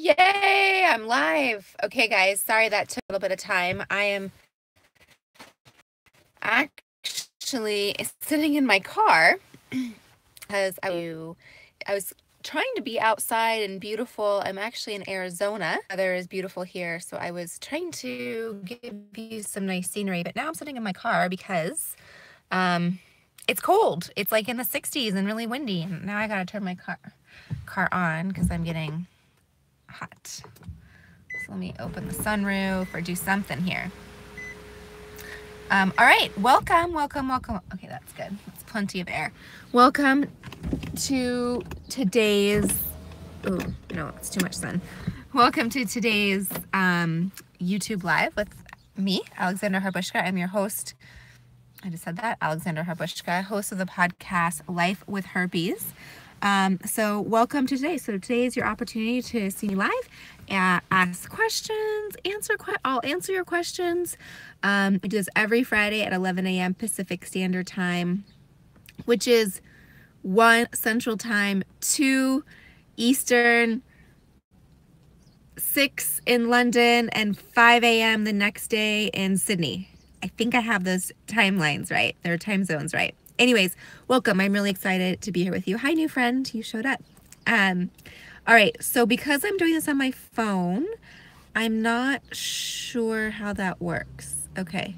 Yay, I'm live. Okay, guys, sorry that took a little bit of time. I am actually sitting in my car because I was trying to be outside and beautiful. I'm actually in Arizona. The weather is beautiful here, so I was trying to give you some nice scenery, but now I'm sitting in my car because it's cold. It's like in the 60s and really windy, and now I gotta turn my car on because I'm getting hot. So let me open the sunroof or do something here. All right, welcome. Okay, that's good. That's plenty of air. Welcome to today's, oh, no, it's too much sun. Welcome to today's YouTube Live with me, Alexandra Harbushka. I'm your host. I just said that, Alexandra Harbushka, host of the podcast Life with Herpes. So welcome to today. So today is your opportunity to see me live, ask questions, I'll answer your questions. I do this every Friday at 11 a.m. Pacific Standard Time, which is 1 Central Time, 2 Eastern, 6 in London, and 5 a.m. the next day in Sydney. I think I have those timelines right. Their time zones right. Anyways, welcome. I'm really excited to be here with you. Hi, new friend. You showed up. All right. So because I'm doing this on my phone, I'm not sure how that works. Okay.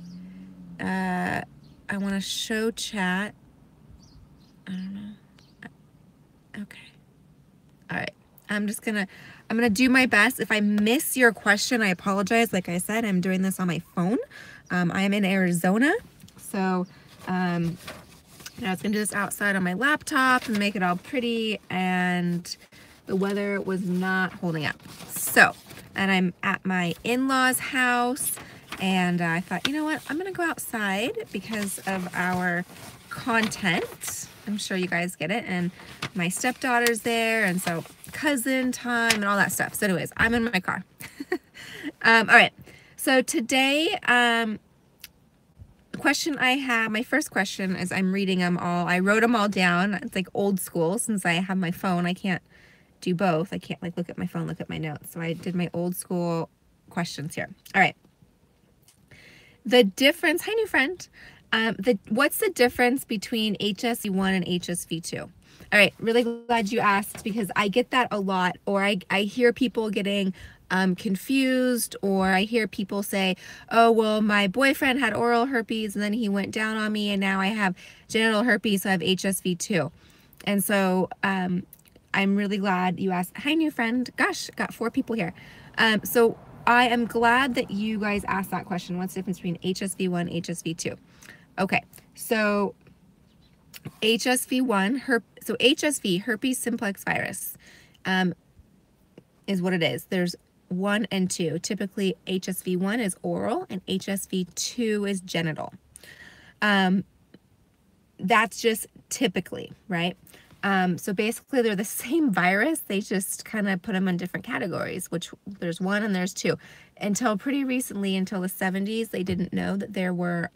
I want to show chat. I don't know. Okay. All right. I'm gonna do my best. If I miss your question, I apologize. Like I said, I'm doing this on my phone. I am in Arizona, so I was gonna do this outside on my laptop and make it all pretty, and the weather was not holding up. So, and I'm at my in-laws' house, and I thought, you know what, I'm gonna go outside because of our content. I'm sure you guys get it, and my stepdaughter's there, and so cousin time and all that stuff. So anyways, I'm in my car. All right, so today, the question I have, my first question is, I'm reading them all. I wrote them all down. It's like old school. Since I have my phone, I can't do both. I can't like look at my phone, look at my notes. So I did my old school questions here. All right. The difference, hi new friend. What's the difference between HSV1 and HSV2? All right, really glad you asked, because I get that a lot, or I hear people getting confused, or I hear people say, oh, well, my boyfriend had oral herpes and then he went down on me and now I have genital herpes, so I have HSV2. And so I'm really glad you asked. Hi, new friend. Gosh, got 4 people here. So I am glad that you guys asked that question. What's the difference between HSV1 and HSV2? Okay, so HSV1, so HSV, herpes simplex virus, is what it is. There's 1 and 2. Typically, HSV1 is oral and HSV2 is genital. That's just typically, right? So basically, they're the same virus. They just kind of put them in different categories, which there's 1 and there's 2. Until pretty recently, until the 70s, they didn't know that there were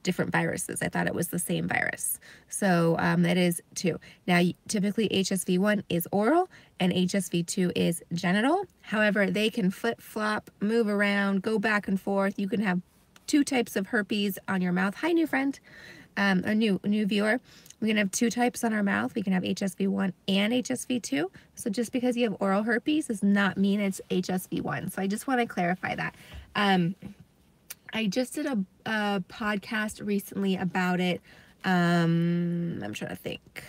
different viruses. I thought it was the same virus. So that is 2. Now, typically HSV1 is oral and HSV2 is genital. However, they can flip-flop, move around, go back and forth. You can have 2 types of herpes on your mouth. Hi, new friend, a new viewer. We can have 2 types on our mouth. We can have HSV1 and HSV2. So just because you have oral herpes does not mean it's HSV1. So I just want to clarify that. I just did a podcast recently about it. I'm trying to think.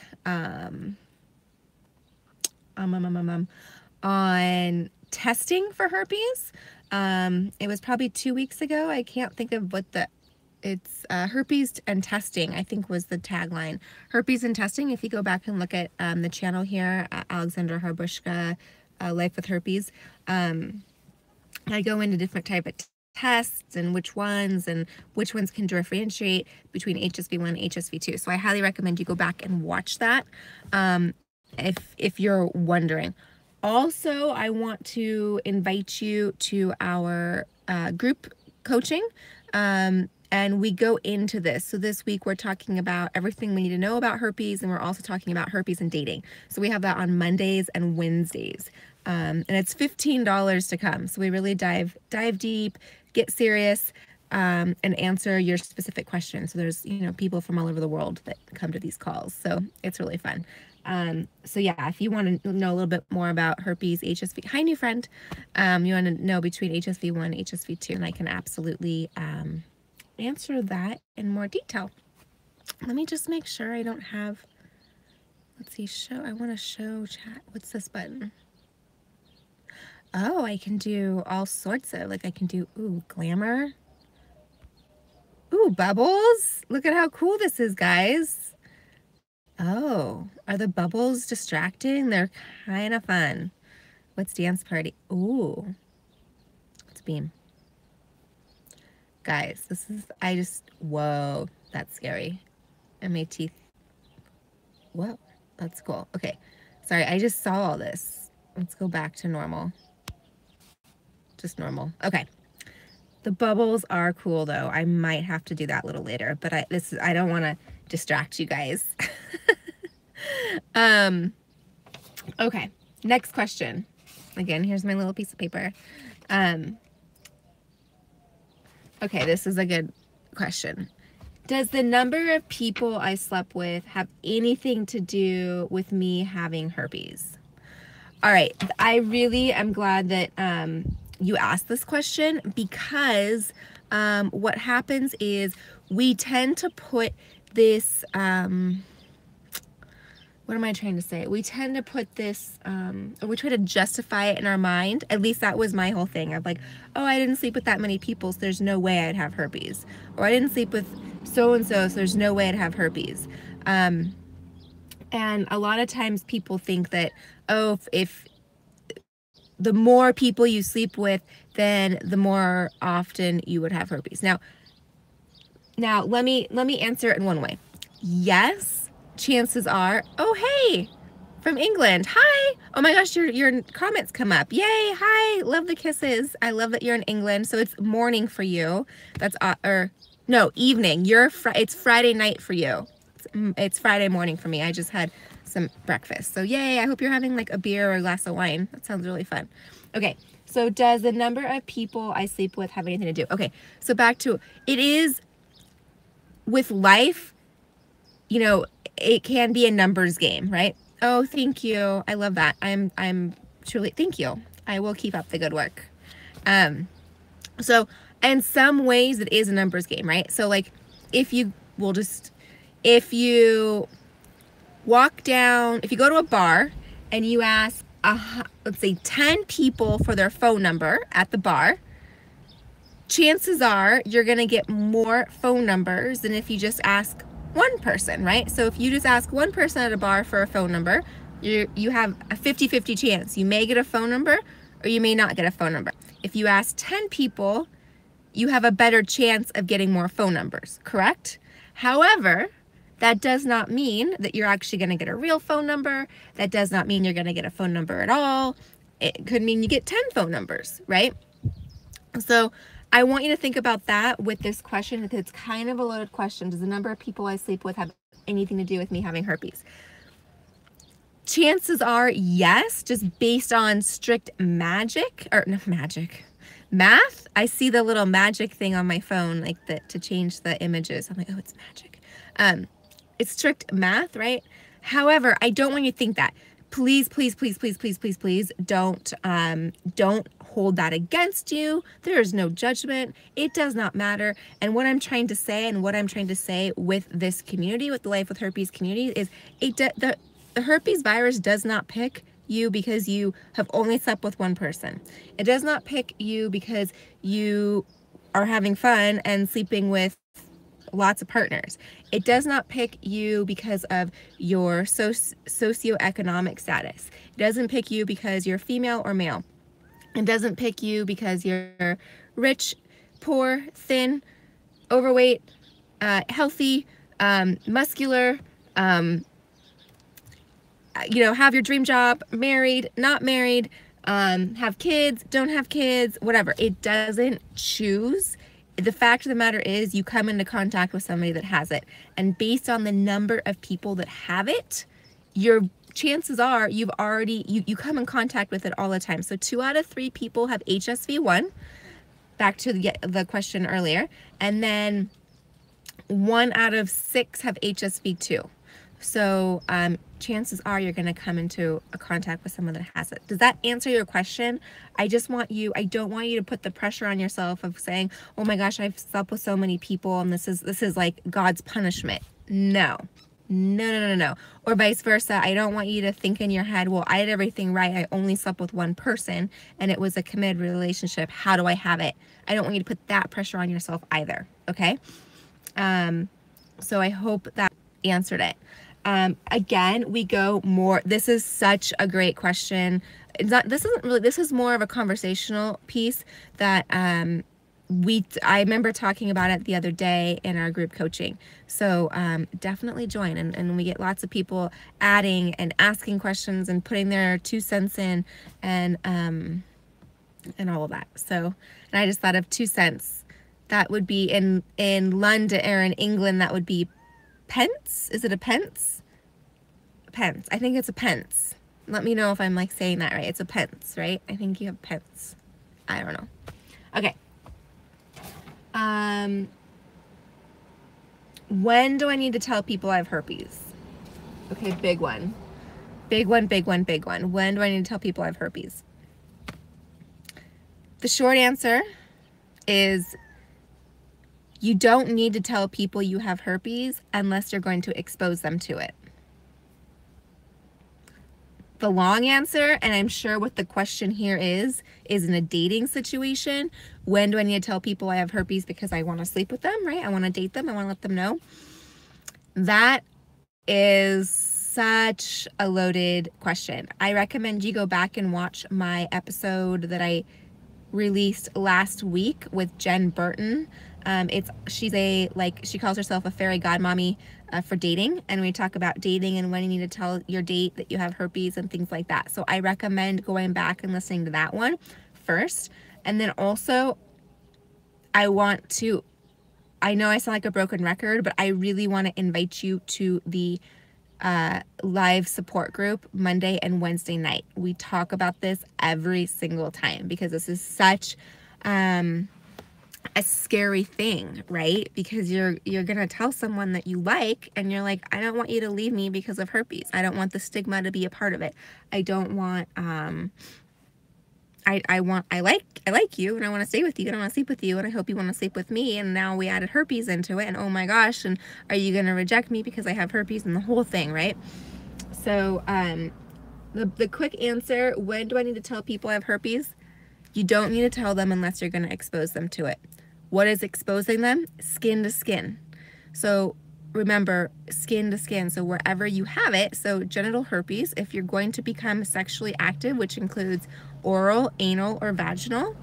On testing for herpes. It was probably 2 weeks ago. I can't think of what it's herpes and testing, I think, was the tagline. Herpes and testing. If you go back and look at the channel here, Alexandra Harbushka, Life with Herpes, I go into different type of tests and which ones can differentiate between HSV1 and HSV2. So I highly recommend you go back and watch that if you're wondering. Also, I want to invite you to our group coaching, and we go into this. So this week we're talking about everything we need to know about herpes, and we're also talking about herpes and dating. So we have that on Mondays and Wednesdays. And it's $15 to come. So we really dive deep, get serious, and answer your specific questions. So there's, people from all over the world that come to these calls. So it's really fun. So yeah, if you want to know a little bit more about herpes, HSV, hi new friend, you want to know between HSV1 and HSV2, and I can absolutely answer that in more detail. Let me just make sure I don't have, let's see, I want to show chat. What's this button? Oh, I can do all sorts of, I can do, glamour. Ooh, bubbles. Look at how cool this is, guys. Oh, are the bubbles distracting? They're kind of fun. What's dance party? Ooh. Let's beam. Guys, whoa, that's scary. And my teeth. Whoa, that's cool. Okay, sorry, I just saw all this. Let's go back to normal. Just normal. Okay. The bubbles are cool though. I might have to do that a little later, but I don't want to distract you guys. Okay, next question. Again, here's my little piece of paper. Okay, this is a good question. Does the number of people I slept with have anything to do with me having herpes? All right, I really am glad that you asked this question, because what happens is we tend to put this, what am I trying to say? We tend to put this, or we try to justify it in our mind. At least that was my whole thing. I'm like, oh, I didn't sleep with that many people, so there's no way I'd have herpes. Or I didn't sleep with so-and-so, so there's no way I'd have herpes. And a lot of times people think that, oh, if the more people you sleep with, then the more often you would have herpes. Now let me answer it in one way. Yes, chances are. Oh, hey, from England. Hi. Oh my gosh, your comments come up. Yay. Hi. Love the kisses. I love that you're in England. So it's morning for you. That's or no, evening. It's Friday night for you. It's Friday morning for me. I just had some breakfast. So yay, I hope you're having like a beer or a glass of wine. That sounds really fun. Okay, so does the number of people I sleep with have anything to do? Okay, so back to, it is with life, it can be a numbers game, right? Oh, thank you. I love that. I'm truly, thank you. I will keep up the good work. So in some ways it is a numbers game, right? So like if you walk down, if you go to a bar and you ask, let's say 10 people for their phone number at the bar, chances are you're going to get more phone numbers than if you just ask one person, right? So if you just ask one person at a bar for a phone number, you have a 50-50 chance. You may get a phone number or you may not get a phone number. If you ask 10 people, you have a better chance of getting more phone numbers, correct? However, that does not mean that you're actually going to get a real phone number. That does not mean you're going to get a phone number at all. It could mean you get 10 phone numbers, right? So I want you to think about that with this question, because it's kind of a loaded question. Does the number of people I sleep with have anything to do with me having herpes? Chances are yes, just based on strict math. I see the little magic thing on my phone, like to change the images. I'm like, oh, it's magic. It's strict math, right? However, I don't want you to think that. Please, please, please, please, please, please, please don't hold that against you. There is no judgment. It does not matter. And what I'm trying to say, with this community, with the Life with Herpes community, is the herpes virus does not pick you because you have only slept with one person. It does not pick you because you are having fun and sleeping with lots of partners. It does not pick you because of your socioeconomic status. It doesn't pick you because you're female or male. It doesn't pick you because you're rich, poor, thin, overweight, healthy, muscular, have your dream job, married, not married, have kids, don't have kids, whatever. It doesn't choose. The fact of the matter is you come into contact with somebody that has it, and based on the number of people that have it, you're chances are you've already, you come in contact with it all the time. So 2 out of 3 people have HSV1, back to the question earlier. And then 1 out of 6 have HSV2. So chances are you're going to come into a contact with someone that has it. Does that answer your question? I don't want you to put the pressure on yourself of saying, oh my gosh, I've slept with so many people and this is like God's punishment. No. No. Or vice versa. I don't want you to think in your head, well, I did everything right. I only slept with one person and it was a committed relationship. How do I have it? I don't want you to put that pressure on yourself either. Okay. So I hope that answered it. Again, we go more, this is such a great question. This is more of a conversational piece that, I remember talking about it the other day in our group coaching. So, definitely join, and we get lots of people adding and asking questions and putting their 2 cents in and all of that. So, and I just thought of 2 cents. That would be in London or in England, that would be pence. Is it a pence? Pence. I think it's a pence. Let me know if I'm like saying that right. It's a pence, right? I think you have pence. I don't know. Okay. When do I need to tell people I have herpes? Okay, big one. When do I need to tell people I have herpes? The short answer is you don't need to tell people you have herpes unless you're going to expose them to it. The long answer, and I'm sure what the question here is in a dating situation, when do I need to tell people I have herpes because I want to sleep with them, right? I want to date them. I want to let them know. That is such a loaded question. I recommend you go back and watch my episode that I released last week with Jen Burton. She calls herself a fairy godmommy for dating, and we talk about dating and when you need to tell your date that you have herpes and things like that. So I recommend going back and listening to that one first. And then also, I know I sound like a broken record, but I really want to invite you to the live support group Monday and Wednesday night. We talk about this every single time because this is such a scary thing, right? Because you're gonna tell someone that you like and you're like, I don't want you to leave me because of herpes. I don't want the stigma to be a part of it. I don't want I like you and I want to stay with you and I want to sleep with you and I hope you want to sleep with me, and now we added herpes into it and oh my gosh, and are you gonna reject me because I have herpes and the whole thing, right? So the quick answer, when do I need to tell people I have herpes? You don't need to tell them unless you're going to expose them to it. What is exposing them? Skin to skin. So remember, skin to skin. So wherever you have it, so genital herpes, if you're going to become sexually active, which includes oral, anal, or vaginal,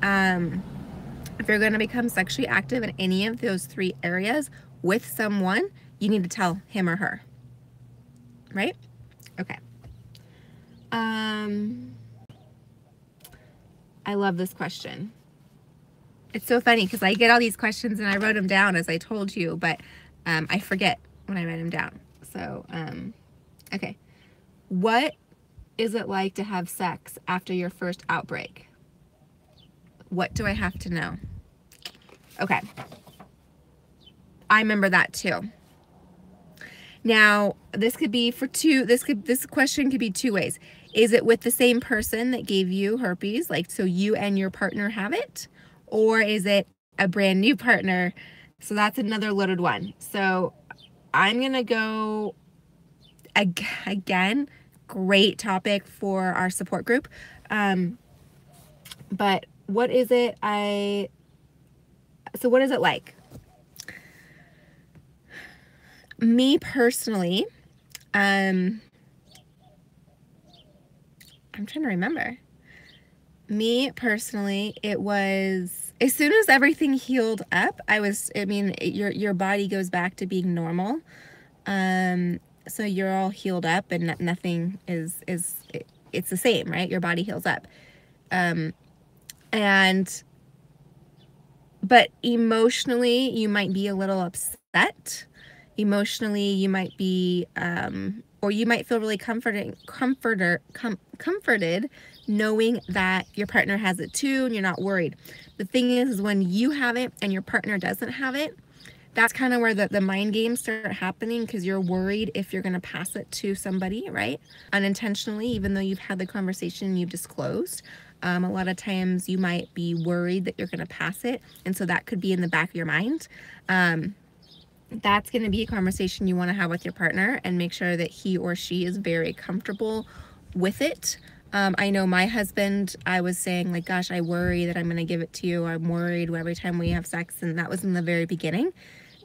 if you're going to become sexually active in any of those 3 areas with someone, you need to tell him or her. Right? Okay. I love this question. It's so funny because I get all these questions and I wrote them down as I told you, but I forget when I write them down. So, okay. What is it like to have sex after your first outbreak? What do I have to know? Okay. I remember that too. Now, this could be for this question could be 2 ways. Is it with the same person that gave you herpes, like so you and your partner have it? Or is it a brand new partner? So that's another loaded one. So I'm going to go, again, great topic for our support group. But what is it what is it like? Me personally, I'm trying to remember. Me personally, it was as soon as everything healed up, your body goes back to being normal. So you're all healed up and nothing it's the same, right? Your body heals up. But emotionally, you might be a little upset. Emotionally, you might be or you might feel really comforted knowing that your partner has it too and you're not worried. The thing is when you have it and your partner doesn't have it, that's kind of where the mind games start happening, because you're worried if you're going to pass it to somebody, right? Unintentionally, even though you've had the conversation, you've disclosed. A lot of times you might be worried that you're going to pass it. And so that could be in the back of your mind. That's going to be a conversation you want to have with your partner and make sure that he or she is very comfortable with it. I know my husband, I was saying like, gosh, I worry that I'm going to give it to you. I'm worried every time we have sex. And that was in the very beginning.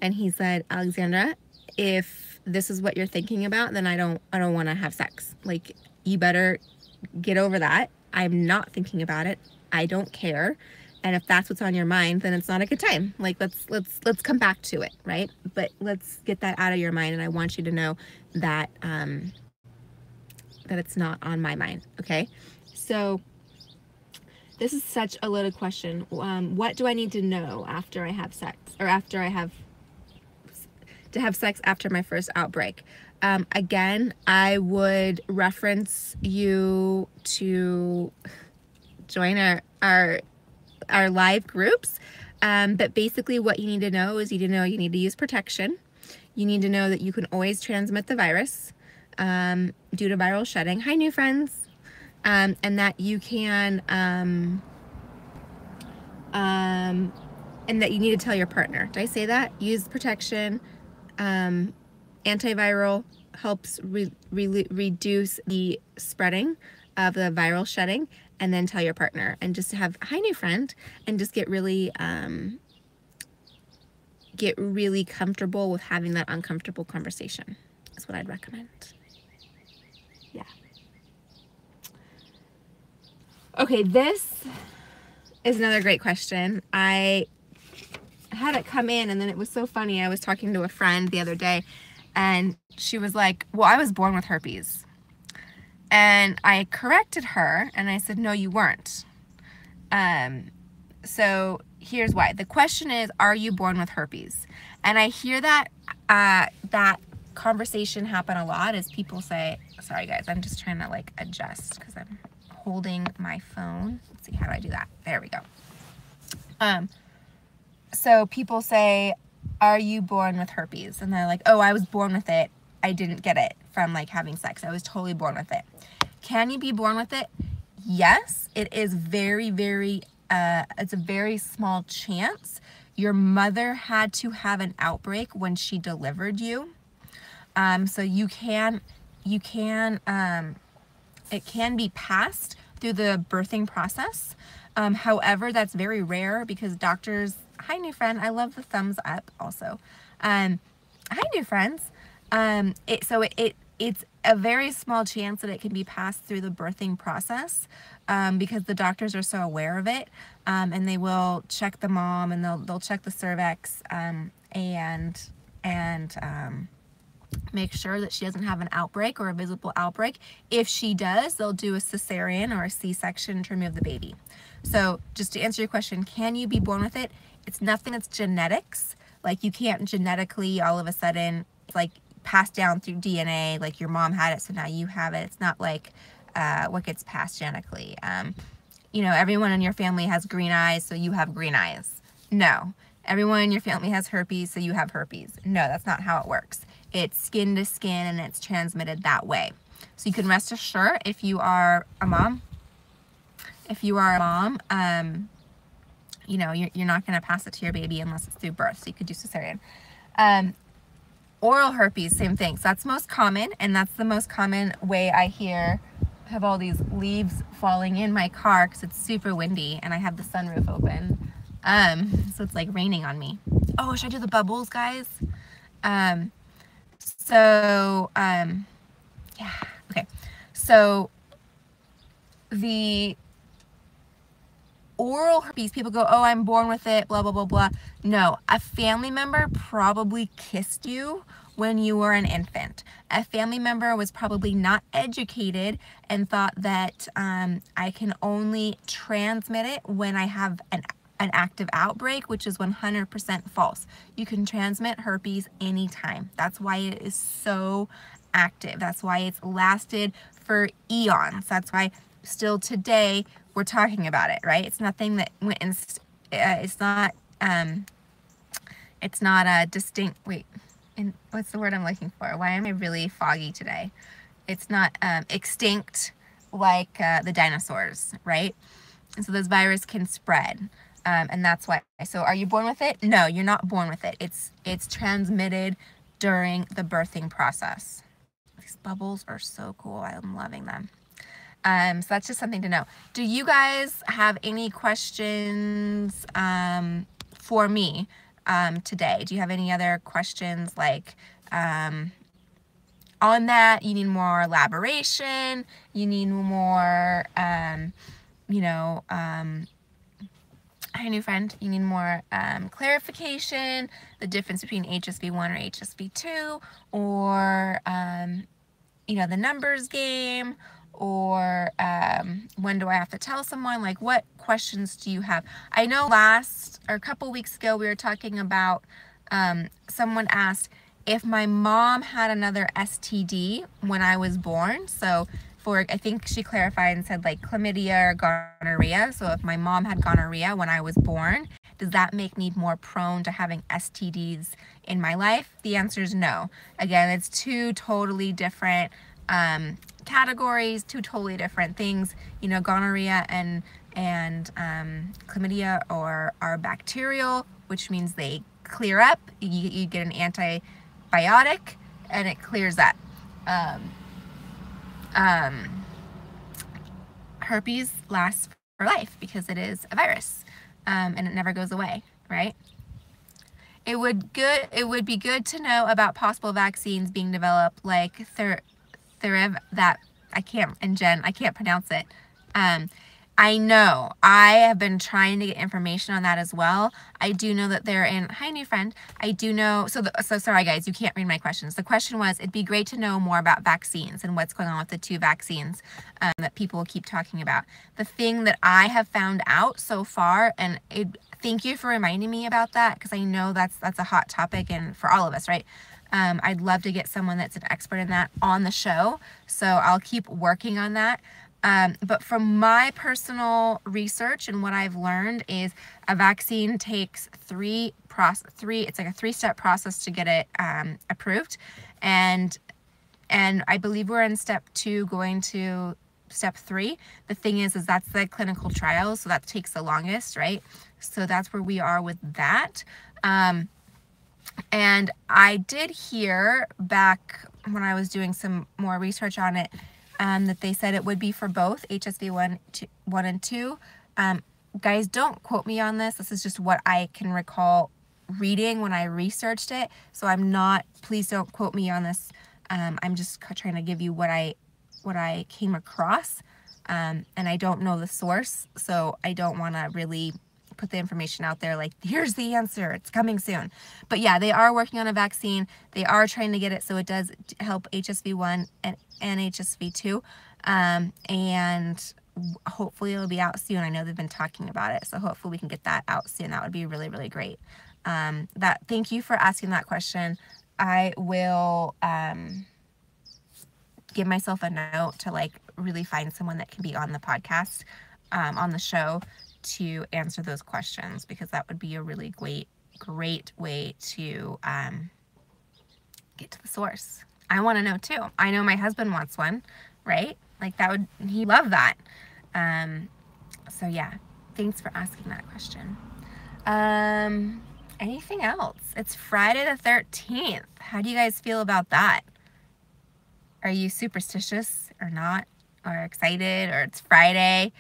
And he said, Alexandra, if this is what you're thinking about, then I don't want to have sex. Like, you better get over that. I'm not thinking about it. I don't care. And if that's what's on your mind, then it's not a good time. Like, let's come back to it, right? But let's get that out of your mind. And I want you to know that that it's not on my mind. Okay. So this is such a loaded question. What do I need to know after I have sex, or after I have to have sex after my first outbreak? Again, I would reference you to join our live groups. But basically what you need to know is you need to use protection. You need to know that you can always transmit the virus due to viral shedding. Hi, new friends. And that you can, and that you need to tell your partner. Did I say that? Use protection. Antiviral helps reduce the spreading of the viral shedding, and then tell your partner, and just have, hi, new friend, and just get really comfortable with having that uncomfortable conversation. That's what I'd recommend. Yeah. Okay, this is another great question. I had it come in, and then it was so funny. I was talking to a friend the other day, and she was like, well, I was born with herpes. And I corrected her, and I said, no, you weren't. So here's why. The question is, are you born with herpes? And I hear that that conversation happen a lot, as people say, sorry guys, I'm just trying to like adjust because I'm holding my phone. Let's see, how do I do that? There we go. So people say, are you born with herpes? And they're like, oh, I was born with it. I didn't get it from like having sex. I was totally born with it. Can you be born with it? Yes, it is very, very, it's a very small chance. Your mother had to have an outbreak when she delivered you. So it can be passed through the birthing process. However, that's very rare because doctors, hi new friend, I love the thumbs up also. Hi new friends. It's a very small chance that it can be passed through the birthing process, because the doctors are so aware of it, and they will check the mom, and they'll check the cervix, and make sure that she doesn't have an outbreak or a visible outbreak. If she does, they'll do a cesarean or a C-section to remove the baby. So just to answer your question, can you be born with it? It's nothing that's genetics. Like, you can't genetically all of a sudden like passed down through DNA, like your mom had it, so now you have it. It's not like what gets passed genetically. You know, everyone in your family has green eyes, so you have green eyes. No. Everyone in your family has herpes, so you have herpes. No, that's not how it works. It's skin to skin, and it's transmitted that way. So you can rest assured, if you are a mom, you know, you're not going to pass it to your baby unless it's through birth, so you could do cesarean. Oral herpes, same thing. So that's most common, and that's the most common way I hear. I have all these leaves falling in my car because it's super windy, and I have the sunroof open. So it's like raining on me. Oh, should I do the bubbles, guys? Yeah, okay. So the oral herpes, people go, oh, I'm born with it, blah, blah, blah, blah. No, a family member probably kissed you when you were an infant. A family member was probably not educated and thought that I can only transmit it when I have an active outbreak, which is 100% false. You can transmit herpes anytime. That's why it is so active. That's why it's lasted for eons. That's why still today we're talking about it, right? It's nothing that went in, it's not a distinct, wait, what's the word I'm looking for? Why am I really foggy today? It's not extinct like the dinosaurs, right? And so those viruses can spread. And that's why. So are you born with it? No, you're not born with it. It's transmitted during the birthing process. These bubbles are so cool. I'm loving them. So that's just something to know. Do you guys have any questions for me today? Do you have any other questions like on that? You need more elaboration? You need more, hi, new friend. You need more clarification, the difference between HSV1 or HSV2, or, the numbers game, or when do I have to tell someone? Like, what questions do you have? I know a couple weeks ago, we were talking about, someone asked if my mom had another STD when I was born. So I think she clarified and said like chlamydia or gonorrhea. So if my mom had gonorrhea when I was born, does that make me more prone to having STDs in my life? The answer is no. Again, it's two totally different categories, two totally different things. Gonorrhea and chlamydia are bacterial, which means they clear up. You get an antibiotic and it clears up. Herpes lasts for life because it is a virus, and it never goes away, right? It would be good to know about possible vaccines being developed, like Jen, I can't pronounce it. I know. I have been trying to get information on that as well. I do know that they're in, hi, new friend. I do know, so sorry guys, you can't read my questions. The question was, it'd be great to know more about vaccines and what's going on with the two vaccines that people keep talking about. The thing that I have found out so far, and thank you for reminding me about that, because I know that's a hot topic and for all of us, right? I'd love to get someone that's an expert in that on the show. So I'll keep working on that. But from my personal research and what I've learned is a vaccine takes it's like a 3-step process to get it approved. And I believe we're in step 2 going to step 3. The thing is that's the clinical trial. So that takes the longest, right? So that's where we are with that. And I did hear back when I was doing some more research on it, that they said it would be for both HSV1 and 2. Guys, don't quote me on this. This is just what I can recall reading when I researched it. So please don't quote me on this. I'm just trying to give you what I came across. And I don't know the source, so I don't want to really put the information out there like, here's the answer, it's coming soon. But yeah, they are working on a vaccine. They are trying to get it so it does help HSV1 and HSV2. And hopefully it'll be out soon. I know they've been talking about it, so hopefully we can get that out soon. That would be really, really great. Thank you for asking that question. I will give myself a note to like really find someone that can be on the podcast, on the show, to answer those questions, because that would be a really great way to get to the source. I want to know too. I know my husband wants one, right? Like he'd love that. So yeah, thanks for asking that question. Anything else? It's Friday the 13th. How do you guys feel about that? Are you superstitious or not? Or excited? Or it's Friday?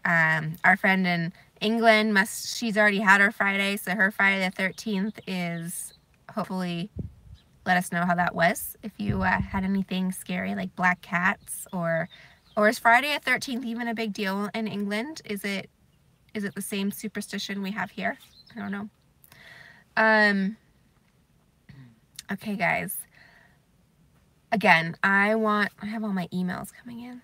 Our friend in England she's already had her Friday, so her Friday the 13th is, hopefully let us know how that was. If you had anything scary like black cats, or is Friday the 13th even a big deal in England? Is it the same superstition we have here? I don't know. Okay guys, again, I have all my emails coming in.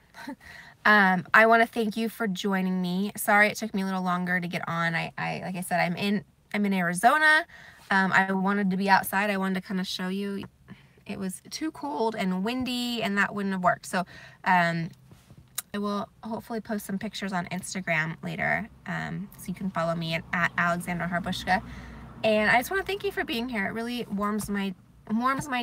I want to thank you for joining me. Sorry it took me a little longer to get on. Like I said, I'm in Arizona. I wanted to be outside. I wanted to kind of show you. it was too cold and windy, and that wouldn't have worked. So I will hopefully post some pictures on Instagram later, so you can follow me at Alexandra Harbushka. And I just want to thank you for being here. It really warms my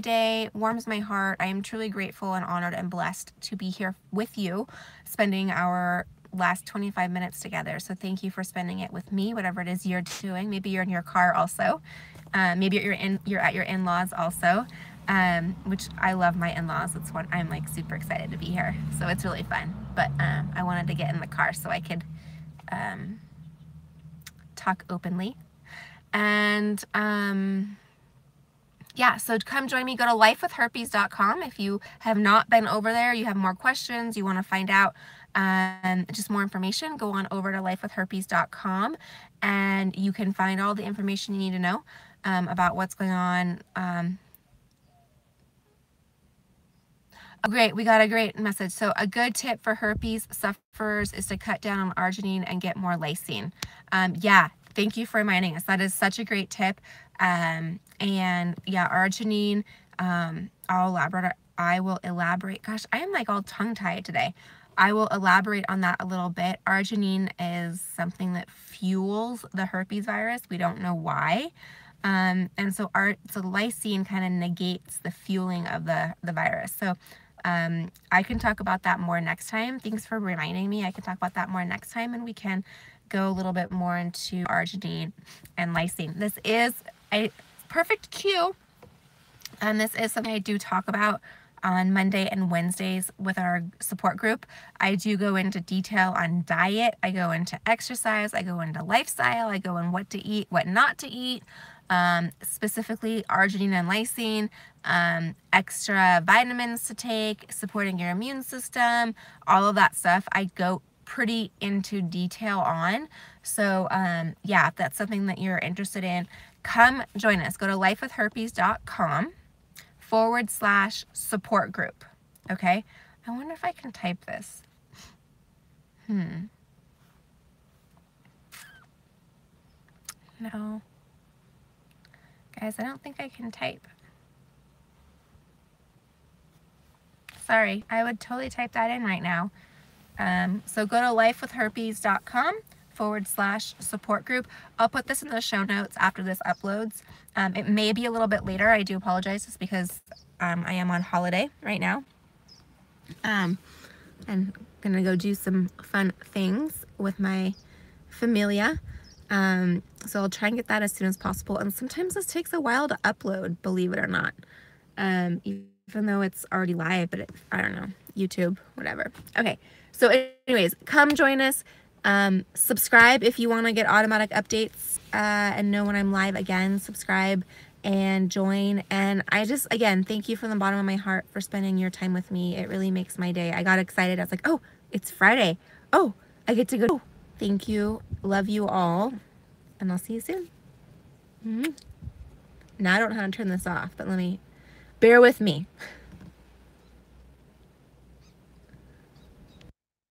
day, warms my heart. I am truly grateful and honored and blessed to be here with you, spending our last 25 minutes together. So thank you for spending it with me, whatever it is you're doing. Maybe you're in your car also. Maybe you're at your in-laws also, which I love my in-laws. It's what I'm like super excited to be here. So it's really fun. But I wanted to get in the car so I could talk openly. And yeah, so come join me. Go to lifewithherpes.com. If you have not been over there, you have more questions, you want to find out just more information, go on over to lifewithherpes.com, and you can find all the information you need to know about what's going on. Oh, great. We got a great message. So a good tip for herpes sufferers is to cut down on arginine and get more lysine. Yeah, thank you for reminding us. That is such a great tip. And yeah, arginine, I will elaborate. Gosh, I am like all tongue-tied today. I will elaborate on that a little bit. Arginine is something that fuels the herpes virus. We don't know why. And so lysine kind of negates the fueling of the virus. So I can talk about that more next time. Thanks for reminding me. I can talk about that more next time, and we can go a little bit more into arginine and lysine. This is a perfect cue, and this is something I do talk about on Monday and Wednesdays with our support group. I do go into detail on diet. I go into exercise. I go into lifestyle. I go in what to eat, what not to eat. Specifically arginine and lysine, extra vitamins to take, supporting your immune system, all of that stuff I go pretty into detail on. So yeah, if that's something that you're interested in, come join us. Go to lifewithherpes.com/support group. Okay, I wonder if I can type this. No. Guys, I don't think I can type. Sorry, I would totally type that in right now. So go to lifewithherpes.com/support group. I'll put this in the show notes after this uploads. It may be a little bit later. I do apologize, just because I am on holiday right now. And gonna go do some fun things with my familia. So I'll try and get that as soon as possible. And sometimes this takes a while to upload, believe it or not. Even though it's already live, but I don't know, YouTube, whatever. Okay, so anyways, come join us. Subscribe if you want to get automatic updates and know when I'm live again. Subscribe and join. And I just, again, thank you from the bottom of my heart for spending your time with me. It really makes my day. I got excited. I was like, oh, it's Friday. Oh, I get to go. Thank you. Love you all. And I'll see you soon. Now I don't know how to turn this off, but bear with me.